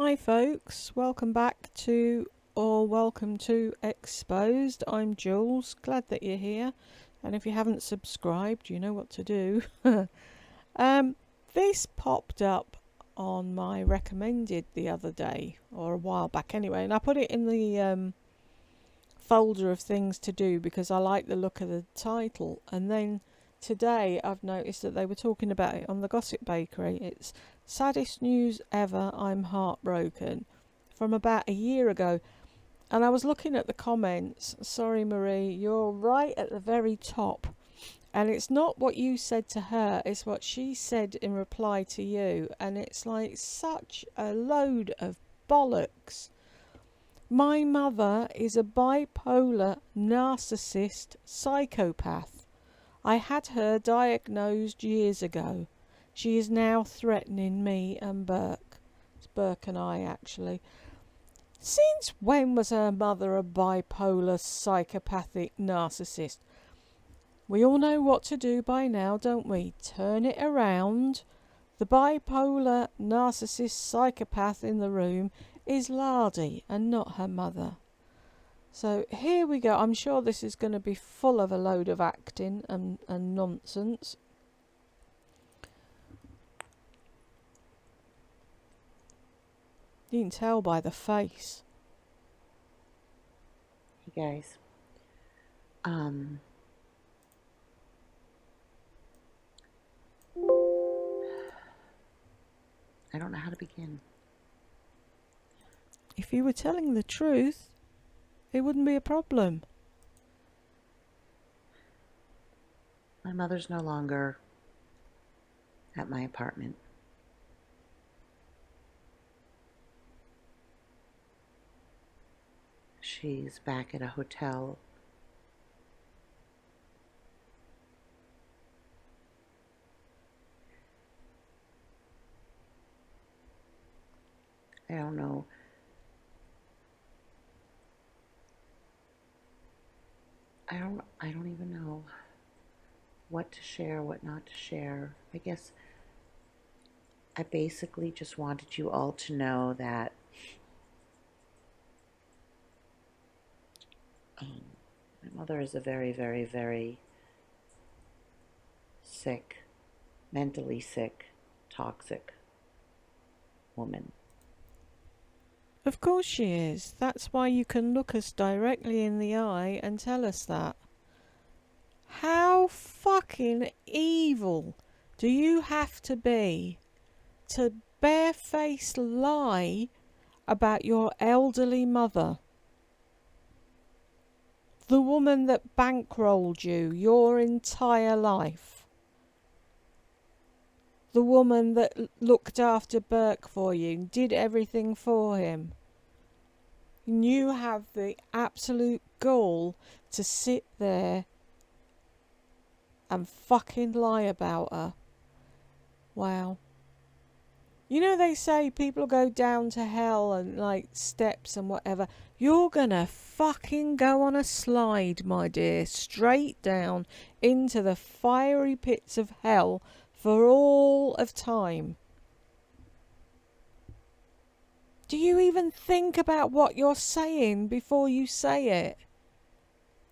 Hi folks, welcome back to, or welcome to Exposed. I'm Jules, glad that you're here, and if you haven't subscribed, you know what to do. This popped up on my recommended the other day, or a while back anyway, and I put it in the folder of things to do because I like the look of the title. And then today I've noticed that they were talking about it on the Gossip Bakery. It's Saddest News Ever, I'm Heartbroken, from about a year ago. And I was looking at the comments. Sorry Marie, you're right at the very top. And it's not what you said to her, it's what she said in reply to you. And it's like such a load of bollocks. My mother is a bipolar narcissist psychopath. I had her diagnosed years ago. She is now threatening me and Burke. It's Burke and I, actually. Since when was her mother a bipolar psychopathic narcissist? We all know what to do by now, don't we? Turn it around. The bipolar narcissist psychopath in the room is Lardy and not her mother. So here we go. I'm sure this is going to be full of a load of acting and nonsense. You can tell by the face. Hey guys. I don't know how to begin. If you were telling the truth, it wouldn't be a problem. My mother's no longer at my apartment. She's back at a hotel. I don't know. I don't even know what to share, what not to share. I guess I basically just wanted you all to know that my mother is a very, very, very sick, mentally sick, toxic woman. Of course she is. That's why you can look us directly in the eye and tell us that. How fucking evil do you have to be to barefaced lie about your elderly mother? The woman that bankrolled you your entire life. The woman that looked after Burke for you, did everything for him. And you have the absolute gall to sit there and fucking lie about her. Wow. You know they say people go down to hell and like steps and whatever. You're gonna fucking go on a slide, my dear, straight down into the fiery pits of hell for all of time. Do you even think about what you're saying before you say it?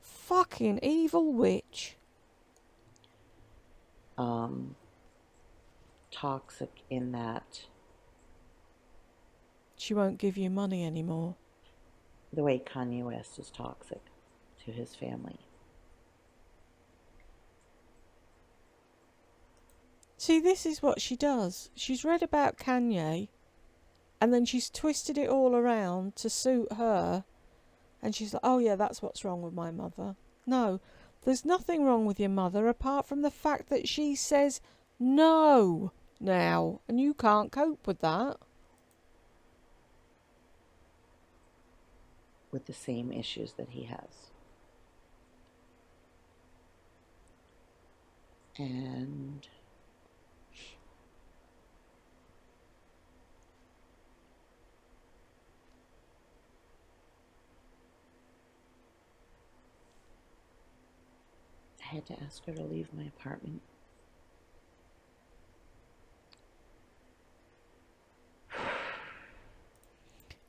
Fucking evil witch. Toxic in that She won't give you money anymore. the way Kanye West is toxic to his family. See, this is what she does. She's read about Kanye, and then she's twisted it all around to suit her. And she's like, oh yeah, that's what's wrong with my mother. No, there's nothing wrong with your mother apart from the fact that she says no now. And you can't cope with that. With the same issues that he has. And I had to ask her to leave my apartment.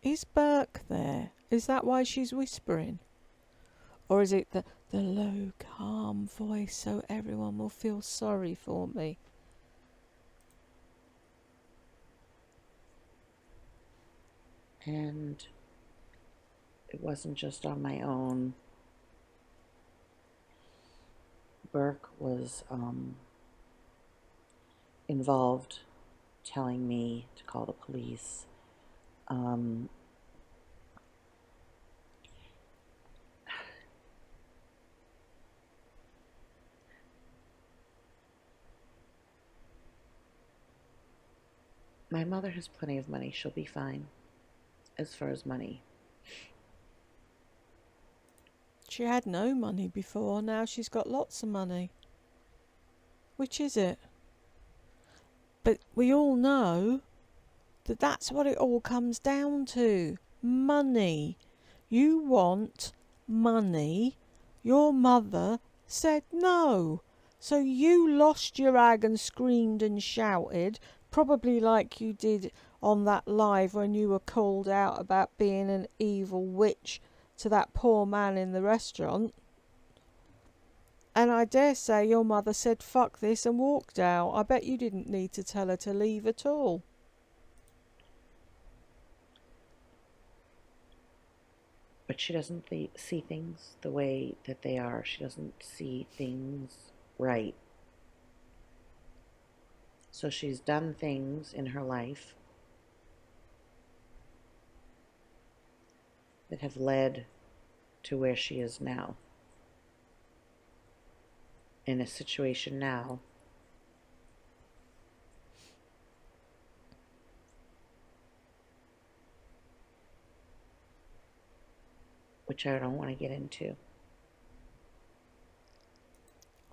Is Burke there? Is that why she's whispering? Or is it the low, calm voice so everyone will feel sorry for me? And it wasn't just on my own. Burke was involved, telling me to call the police. My mother has plenty of money. She'll be fine as far as money. She had no money before, now she's got lots of money. Which is it? But we all know that that's what it all comes down to. Money. You want money. Your mother said no. So you lost your ag and screamed and shouted, probably like you did on that live when you were called out about being an evil witch to that poor man in the restaurant. And I dare say your mother said fuck this and walked out. I bet you didn't need to tell her to leave at all. But she doesn't see things the way that they are. She doesn't see things right. So she's done things in her life that have led to where she is now. In a situation now which I don't want to get into.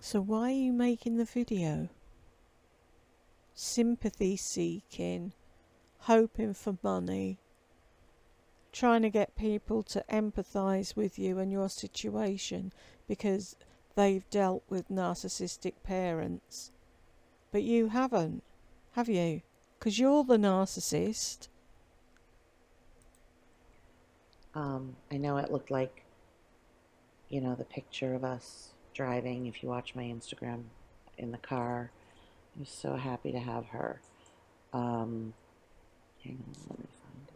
So why are you making the video? Sympathy seeking, hoping for money, trying to get people to empathise with you and your situation because they've dealt with narcissistic parents. But you haven't, have you? Because you're the narcissist. I know it looked like, the picture of us driving, if you watch my Instagram, in the car. I'm so happy to have her. Hang on, let me find it.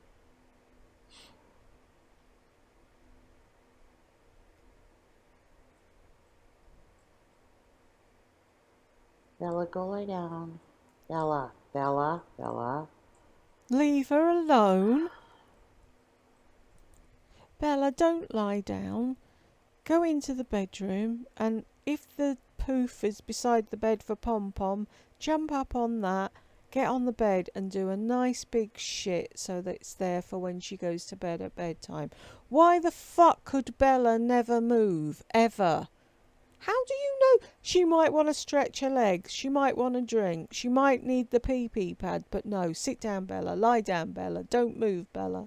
Bella, go lie down. Bella, Bella, Bella. Leave her alone. Bella, don't lie down. Go into the bedroom, and if the poof is beside the bed for pom-pom, jump up on that, get on the bed and do a nice big shit so that it's there for when she goes to bed at bedtime. Why the fuck could Bella never move, ever? How do you know? She might want to stretch her legs, she might want a drink, she might need the pee-pee pad, but no, sit down, Bella, lie down, Bella, don't move, Bella.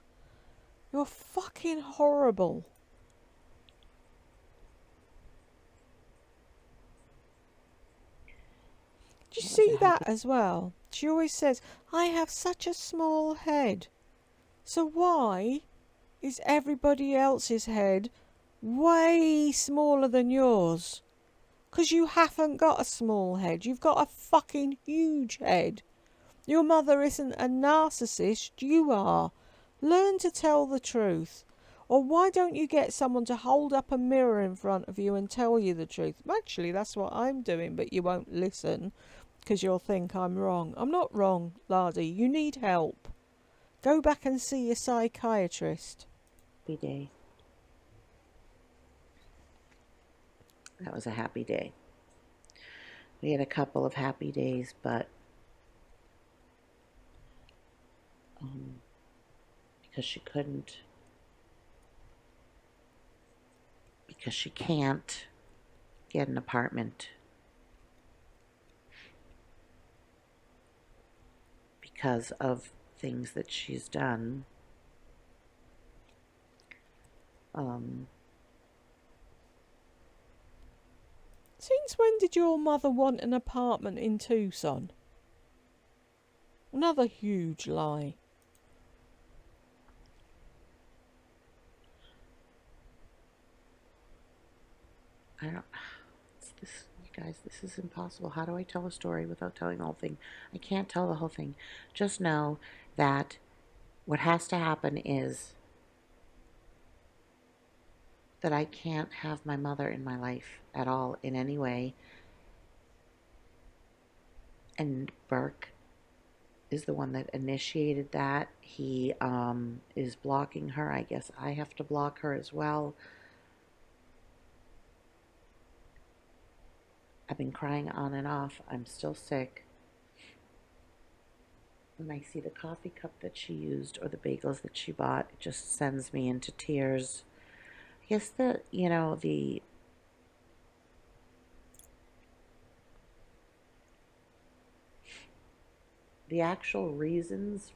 You're fucking horrible. Do you see that as well? She always says, I have such a small head. So why is everybody else's head way smaller than yours? Because you haven't got a small head. You've got a fucking huge head. Your mother isn't a narcissist. You are. Learn to tell the truth. Or why don't you get someone to hold up a mirror in front of you and tell you the truth? Actually, that's what I'm doing, but you won't listen because you'll think I'm wrong. I'm not wrong, Lardy. You need help. Go back and see a psychiatrist. Happy day. That was a happy day. We had a couple of happy days, but because she can't get an apartment because of things that she's done. Since when did your mother want an apartment in Tucson? Another huge lie. I don't. This, you guys, this is impossible. How do I tell a story without telling the whole thing? I can't tell the whole thing. Just know that what has to happen is that I can't have my mother in my life at all in any way. And Burke is the one that initiated that. He is blocking her. I guess I have to block her as well. I've been crying on and off. I'm still sick. When I see the coffee cup that she used or the bagels that she bought, it just sends me into tears. I guess the actual reasons,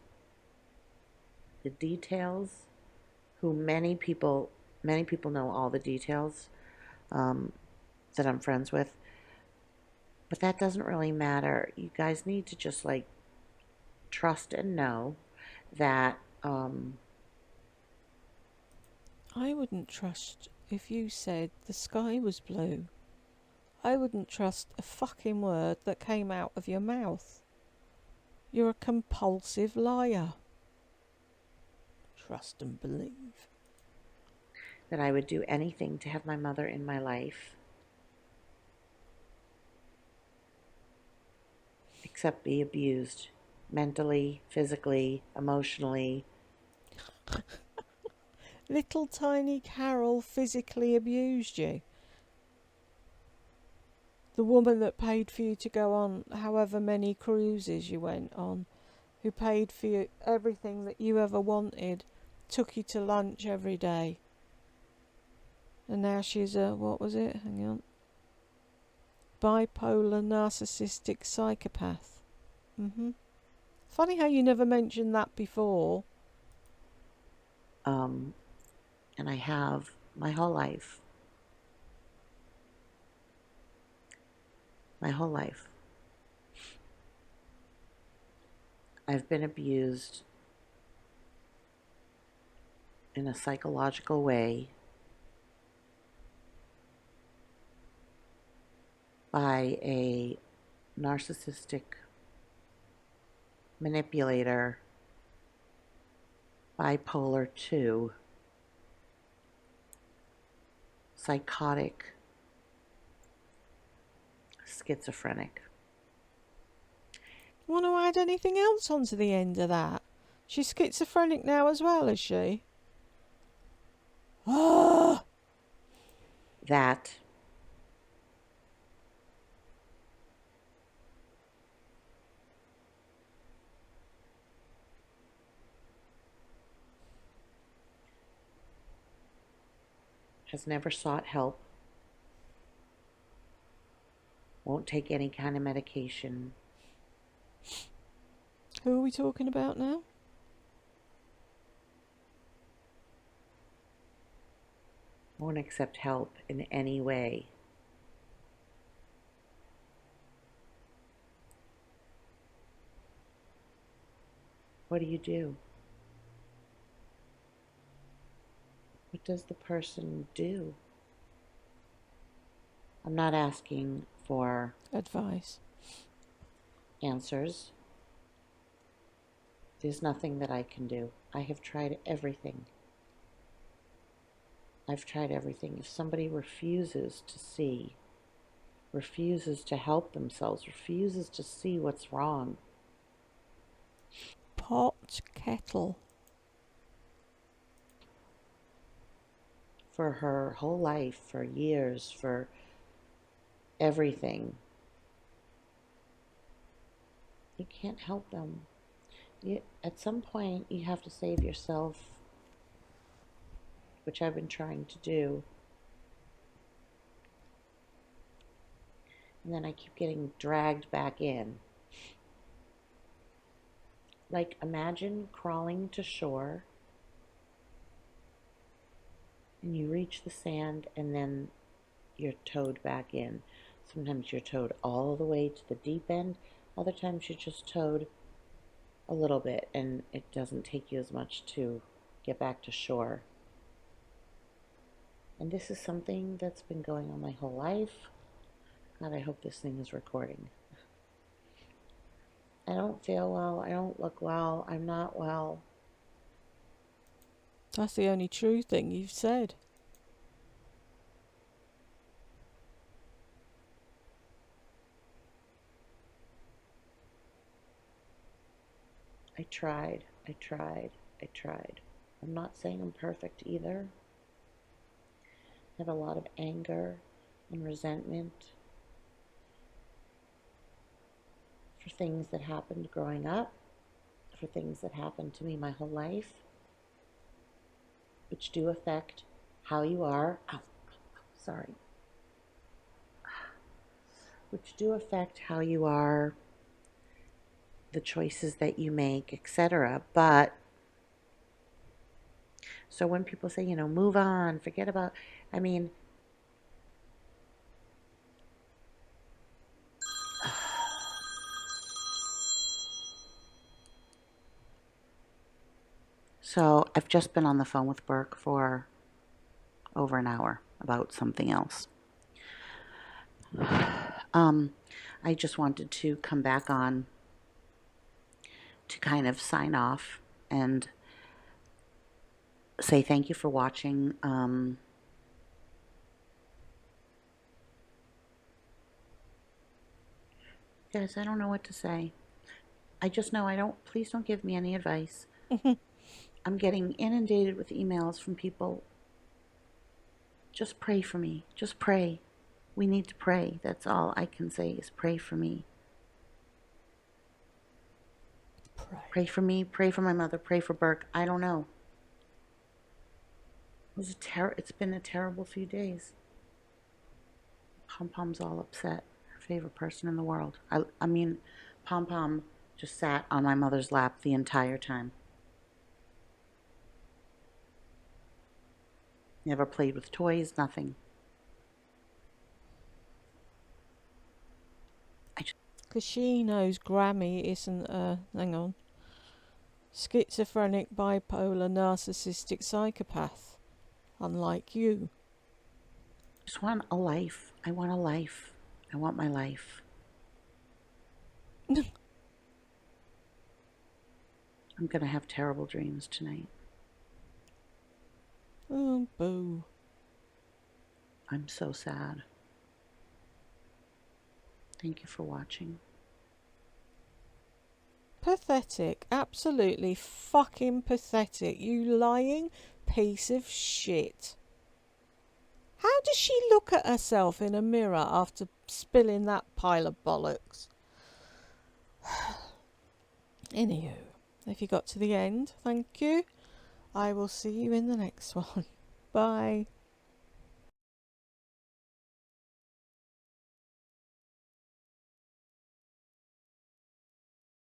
the details, who many people know all the details um, that I'm friends with, but that doesn't really matter. You guys need to just like trust and know that I wouldn't trust if you said the sky was blue. I wouldn't trust a fucking word that came out of your mouth. You're a compulsive liar. Trust and believe. that I would do anything to have my mother in my life except be abused mentally, physically, emotionally. Little tiny Carol physically abused you. The woman that paid for you to go on however many cruises you went on, who paid for you everything that you ever wanted, took you to lunch every day. And now she's a, what was it? Hang on. Bipolar narcissistic psychopath. Funny how you never mentioned that before. Um, and I have my whole life. My whole life. I've been abused in a psychological way by a narcissistic manipulator, bipolar 2, psychotic, schizophrenic. Want to add anything else onto the end of that? She's schizophrenic now as well, is she? Ah! That has never sought help, won't take any kind of medication, Who are we talking about now? won't accept help in any way. What do you do? What does the person do? I'm not asking for Advice. answers. There's nothing that I can do. I have tried everything. I've tried everything. If somebody refuses to see, refuses to help themselves, refuses to see what's wrong, Pot kettle. for her whole life, for years, for everything, you can't help them. At some point, you have to save yourself, which I've been trying to do. And then I keep getting dragged back in. Like, imagine crawling to shore and you reach the sand and then you're towed back in. Sometimes you're towed all the way to the deep end, other times you're just towed a little bit and it doesn't take you as much to get back to shore. And this is something that's been going on my whole life. God, I hope this thing is recording. I don't feel well. I don't look well. I'm not well. That's the only true thing you've said. I tried. I tried. I tried. I'm not saying I'm perfect either. I have a lot of anger and resentment for things that happened growing up, for things that happened to me my whole life, which do affect how you are. Oh, sorry. Which do affect how you are, the choices that you make, etc. But so when people say, move on, forget about, I mean, so I've just been on the phone with Burke for over an hour about something else. I just wanted to come back on to kind of sign off and say thank you for watching. Guys, I don't know what to say. I just know please don't give me any advice. I'm getting inundated with emails from people. Just pray for me. Just pray. We need to pray. That's all I can say is pray for me. Pray for me. Pray for my mother. Pray for Burke. I don't know. It's been a terrible few days. Pom Pom's all upset. Her favorite person in the world. I mean, Pom Pom just sat on my mother's lap the entire time. Never played with toys, nothing. Because she knows Grammy isn't hang on, schizophrenic, bipolar, narcissistic psychopath, unlike you. I just want a life. I want a life. I want my life. I'm going to have terrible dreams tonight. Oh, boo. I'm so sad. Thank you for watching. Pathetic. Absolutely fucking pathetic. You lying piece of shit. How does she look at herself in a mirror after spilling that pile of bollocks? Anywho, if you got to the end, thank you. I will see you in the next one. Bye.